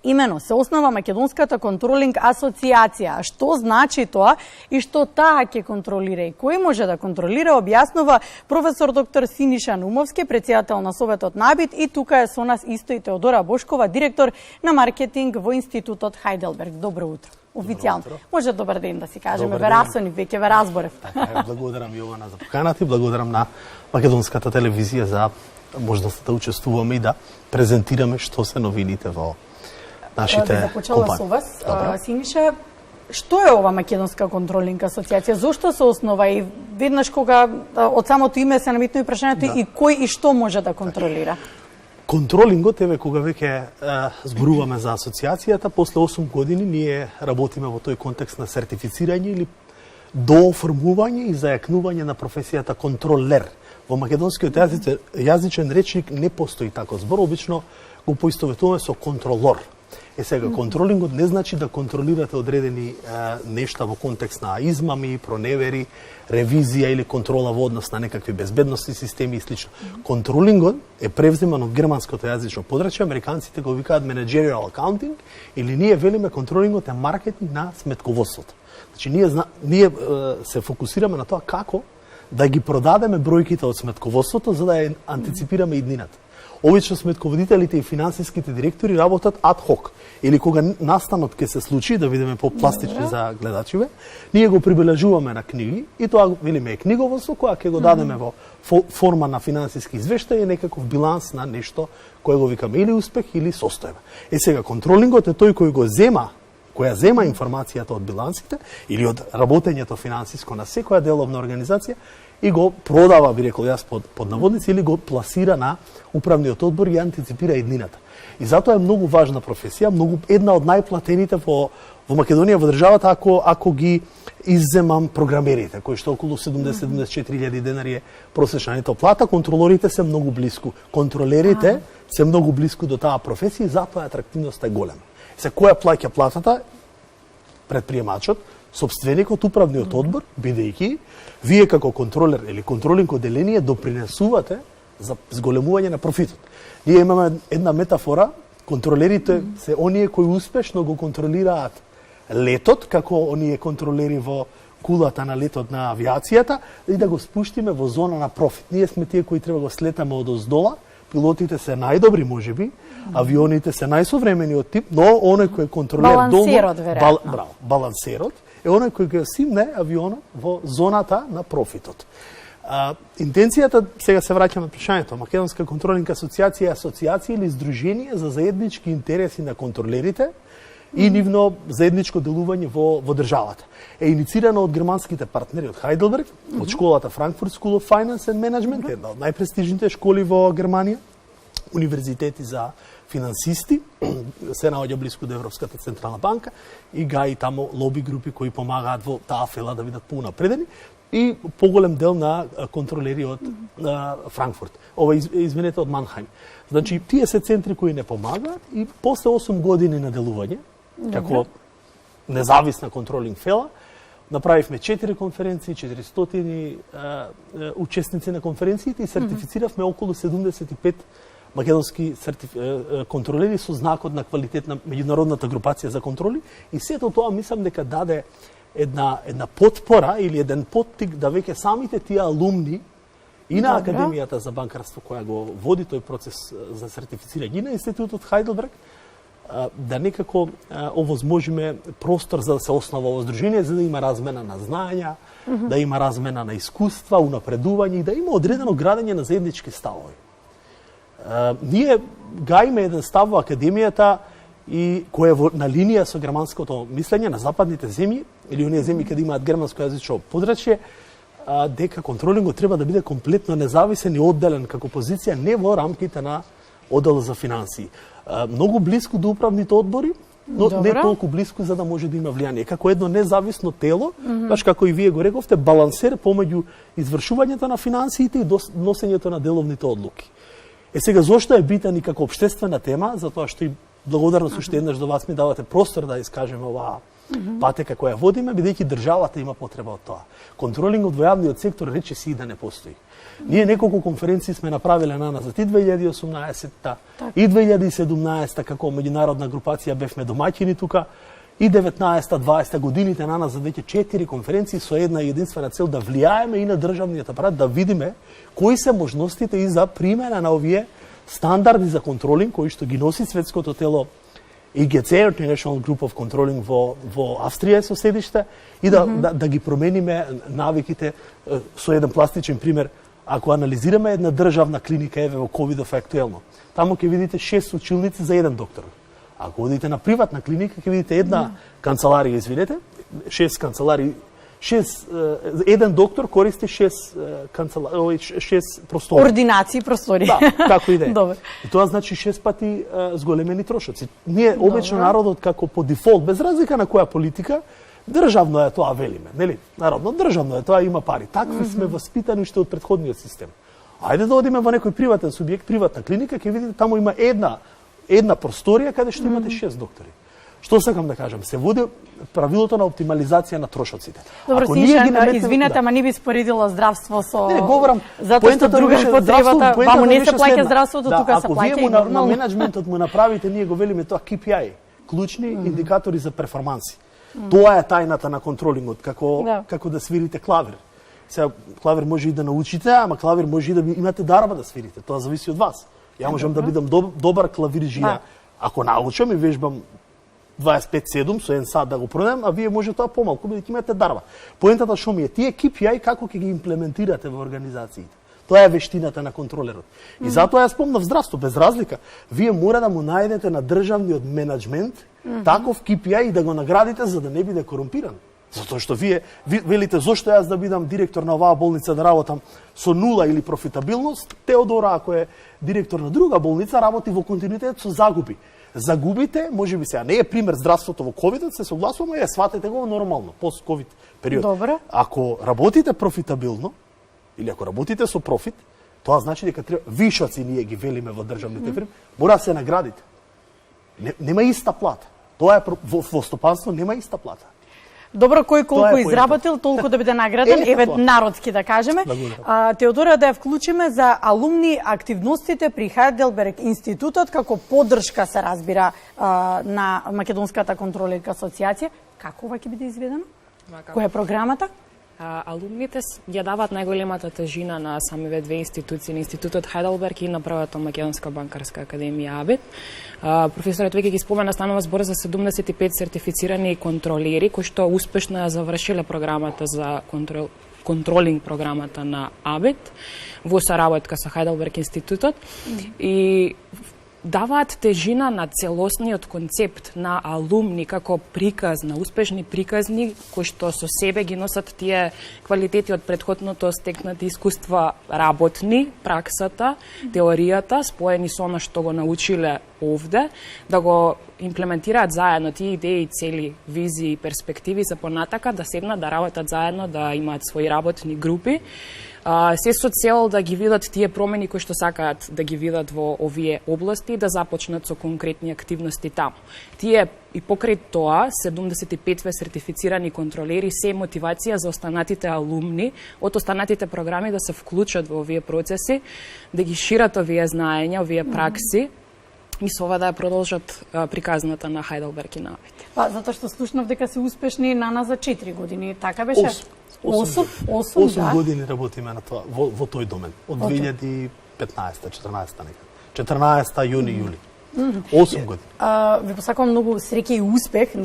Имено се основа Македонската контролинг асоциација. Што значи тоа и што таа ќе контролира и кој може да контролира, објаснува професор доктор Синиша Нумовски, председател на Советот на АБИТ, и тука е со нас исто и Теодора Бошкова, директор на маркетинг во Институтот Хајделберг. Добро утро. Официјално. Може добар ден да си кажеме, ве расонив, веќе ве разборев. Благодарам Јована за поканата и благодарам на Македонската телевизија за можноста да учествуваме и да презентираме што се новините во нашите компании. Да започнала со вас. Синиша, што е ова Македонска контролинг асоциација? Зошто се основа и веднаш кога од самото име се наметнува прашањето и кој и што може да контролира? Контролингот, еве кога веќе зборуваме за асоциацијата, после 8 години ние работиме во тој контекст на сертифицирање или дооформување и зајакнување на професијата контролер. Во македонскиот јазичен речник не постои таков збор, обично го поистоветуваме со контролор. Сега, контролингот не значи да контролирате одредени нешта во контекст на измами, проневери, ревизија или контрола во однос на некакви безбедностни системи и слично. Контролингот е превземан од германското јазично подрачје, американците го викаат managerial accounting, или ние велиме контролингот е маркетинг на сметководството. Значи, ние се фокусираме на тоа како да ги продадеме бројките од сметководството за да ја антиципираме иднината. Обично сметководителите и финансиските директори работат ад хок. Или кога настанот ќе се случи, да видиме по-пластични за гледачиве, ние го прибележуваме на книги и тоа велиме е книговодство која ќе го дадеме во форма на финансиски извештај и некаков биланс на нешто кој го викаме или успех или состојба. Сега контролингот е тој кој која зема информацијата од билансите или од работењето финансиско на секоја деловна организација и го продава, би рекол јас под наводници, или го пласира на управниот одбор и антиципира иднината. И затоа е многу важна професија, една од најплатените во Македонија, во државата, ако ги изземам програмерите, кои што околу 70-74.000 денари е просечна нето плата, контролорите се многу блиску. Контролерите се многу блиску до таа професија и затоа атрактивноста е голема. Која плаќа платата? Предприемачот, сопственикот, управниот одбор, бидејќи вие како контролер или контролинг одделение допринесувате за зголемување на профитот. Ние имаме една метафора, контролерите се оние кои успешно го контролираат летот, како оние контролери во кулата на летот на авиацијата, и да го спуштиме во зона на профит. Ние сме тие кои треба го слетаме од оздола, пилотите се најдобри можеби, авионите се најсовремени од тип, но оној кој контролира балансерот, веројатно. Браво, балансерот е оној кој го симне авионот во зоната на профитот. Интенцијата, сега се враќаме на прашањето, Македонска контролинг асоциација е асоциација или здружение за заеднички интереси на контролерите и нивно заедничко делување во државата. Е иницирано од германските партнери од Хајделберг, од школата Frankfurt School of Finance and Management, една од најпрестижните школи во Германија, универзитети за финансисти, се наоѓа близко до Европската централна банка и гаи тамо лоби групи кои помагаат во таа фела да бидат поунапредени и поголем дел на контролери од Франкфурт. Извинете, од Манхајм. Значи, тие се центри кои не помагаат и после 8 години на делување, како независна контролинг фела, направивме 4 конференции, 400 учесници на конференциите и сертифициравме околу 75 македонски контролери со знакот на квалитет на меѓународната групација за контроли и сето тоа мислам дека даде една потпора или еден поттик да веќе самите тие алумни и на Академијата за банкарство која го води тој процес за сертифицирање и на Институтот Хајделберг да некако овозможиме простор за да се основа ово здружение, за да има размена на знаења, да има размена на искуства, унапредување и да има одредено градење на заеднички ставови. Ние гаиме еден став во Академијата и кој е на линија со германското мислење на западните земји или оние земји каде имаат германско јазично подрачје, дека контролингот треба да биде комплетно независен и одделен како позиција не во рамките на оддел за финансии. Многу близко до управните одбори, но не толку близко за да може да има влијание. Како едно независно тело, баш како и вие го рековте, балансер помеѓу извршувањето на финансиите и носењето на деловните одлуки. Сега, зошто е битен и како општествена тема? Затоа што и благодарност уште еднаш до вас ми давате простор да искажеме оваа патека која водиме, бидејќи државата има потреба од тоа. Контролингот во јавниот сектор речиси и да не постои. Ние неколку конференции сме направиле на назад и 2018-та, и 2017-та како меѓународна групација бевме домаќини тука, и 19-та, 20-та годините на назад веќе 4 конференции со една единствена цел да влијаеме и на државниот апарат да видиме кои се можностите и за примена на овие стандарди за контролинг кои што ги носи светското тело IGC, International Group of Controlling во Австрија со седиште и да ги промениме навиките со еден пластичен пример. Ако анализираме една државна клиника еве во ковидов актуелно, таму ќе видите 6 училници за еден доктор. Ако одите на приватна клиника ќе видите една канцеларија, извинете, 6 канцеларии, еден доктор користи 6 простори. Ординации простори. Да, како и да е. Добро. И тоа значи 6 пати зголемени трошоци. Ние обично народот како по дефолт, без разлика на која политика, државно е тоа велиме, нели? Народно државно е тоа, има пари. Такви сме воспитани уште од претходниот систем. Ајде да одиме во некој приватен субјект, приватна клиника, ќе видите таму има една просторија каде што имате 6 доктори. Што сакам да кажам? Се води правилото на оптимализација на трошоците. Добро, Синишан, извинете, ама не би споредила здравство со... Не, говорам, затоа што друга потребата, ваму не се плаќа здравството, тука се плаќа и нормално. Ако вие на менеджментот му направите, ние го велиме тоа KPI, клучни индикатори за перформанси. Тоа е тајната на контролингот, како да свирите клавир. Сега, клавир може и да научите, ама клавир може и да имате дарба да свирите. Тоа зависи од вас. Ја можам да бидам добар клавирџија, ако научам и вежбам 25/7 со 1 сат да го продам, а вие може тоа помалку, бидејќи имате дарба. Поентата што ми е, тие KPI како ќе ги имплементирате во организациите. Тоа е вештината на контролерот. И затоа ја спомнав здравство, без разлика. Вие мора да му најдете на државниот менеджмент таков KPI и да го наградите за да не биде корумпиран. Затоа што вие велите зошто јас да бидам директор на оваа болница да работам со нула или профитабилност, Теодора ако е директор на друга болница работи во континуитет со загуби. Загубите, може би сега не е пример здравството во ковидот, се согласуваме, ја сватете го нормално, пост-ковид период. Добре. Ако работите профитабилно, или ако работите со профит, тоа значи дека треба вишоци ние ги велиме во државните фирми, мора да се наградите. Нема иста плата. Тоа е во стопанство нема иста плата. Добро, кој колку изработил, толку да биде награден, еве народски да кажеме. Теодора, да ја вклучиме за алумни активностите при Хайделберг институтот како поддршка се разбира на Македонската контролерска асоциација. Како ова ќе биде изведено? Која е програмата? Алумните ја даваат најголемата тежина на самиве две институции, на Институтот Хайделберг и на првата Македонска банкарска академија АБИТ. Професорот веќе ги спомена, станува збор за 75 сертифицирани контролери кои што успешно ја завршиле програмата за контролинг програмата на АБИТ во соработка со Хайделберг институтот и даваат тежина на целосниот концепт на алумни како приказ, на успешни приказни кои што со себе ги носат тие квалитети од претходното стекнати искуства работни, праксата, теоријата, споени со она што го научиле овде, да го имплементираат заедно тие идеи, цели, визии и перспективи за понатака, да седнат, да работат заедно, да имаат своји работни групи. Се со цел да ги видат тие промени кои што сакаат да ги видат во овие области, да започнат со конкретни активности таму. Тие и покрај тоа 75 сертифицирани контролери се мотивација за останатите алумни од останатите програми да се вклучат во овие процеси, да ги шират овие знаења, овие пракси и со ова да ја продолжат приказната на Хайделберг и на АБИТ. Затоа што слушнав дека се успешни на нас за 4 години, така беше? 8 години работиме на тоа, во тој домен. Од 2015-та, 14-та некаде. 14-та, јуни, јули. 8 години. Ви посакувам многу среќа и успех.